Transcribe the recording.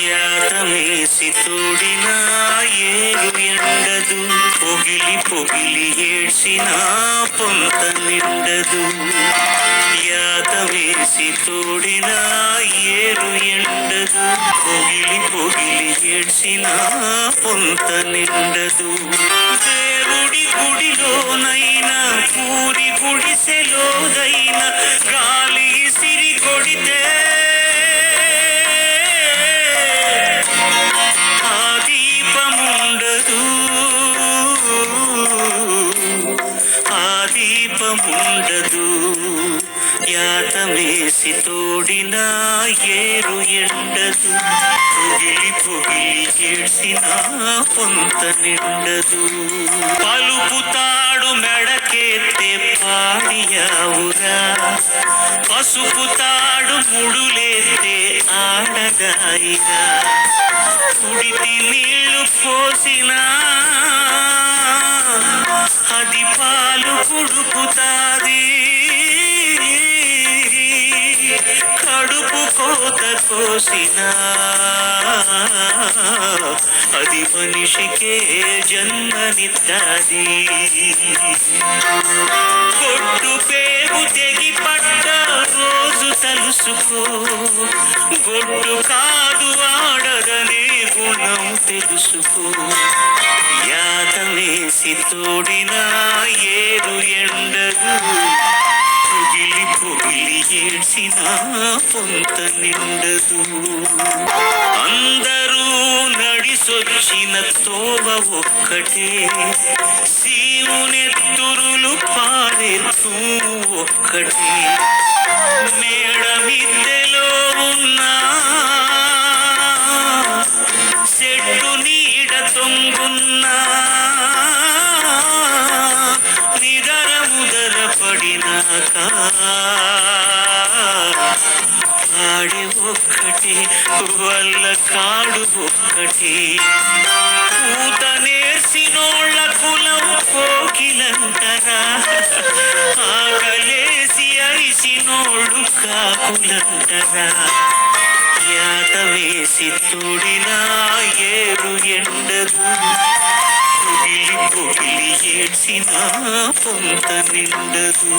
యాతమేసి తోడిన ఏరు ఎండదు, పొగిలి పొగిలి ఏడ్చిన పొంత నిండదు. యాతమేసి తోడిన ఏరు ఎండదు, పొగిలి పొగిలి ఏడ్చిన పొంత నిండదు. దేవుడి గుడిలోనైనా పూరి గుడిసెలోదైనా గాలి సిరి కొడితే ఆ దీపముండదు, ఆ దీపముండదు. యాతమేసి తోడిన ఏరు ఎండదు, పొగిలి పొగిలి ఏడ్చిన పొంత నిండదు. పలుపుతాడు మెడకెత్తే పాడియావురా, పసుపుతాడు ముడులెత్తే ఆడగాయిగా. కుడితి నీళ్లు పోసినా అది పాలు కుడుకుతాది, కడుపు కోత కోసినా అది మనిషికే జన్మనిత్తాది. కొట్టు పేగు తెగి పడ్డ రోజు తలుసుకో, గొడ్డు కాదు ఆడదనే గుణం తెలుసుకో. యాతమేసి తోడిన ఏరు ఎండదు, పొగిలి పొగిలి ఏడ్చిన పొంత నిండదు. అందరూ నడిసొచ్చిన తోవ ఒక్కటే, శివునెత్తురులు పారెత్తు ఒక్కటే. మేడ మిద్దెలో ఉన్నా చెట్టు నీడ తొంగున్నా, నిదర ముదర పడినాక ఆడి ఒక్కటే, వల్ల కాడు ఒక్కటే. పూత నేర్సినోళ్ళ కులం కోకిలంటరా, ఆకలేసి అరిసినోళ్ళు కాకులంటరా. యాతమేసి తోడిన ఏరు ఎండదు, పొగిలి పొగిలి ఏడ్చిన పొంత నిండదు.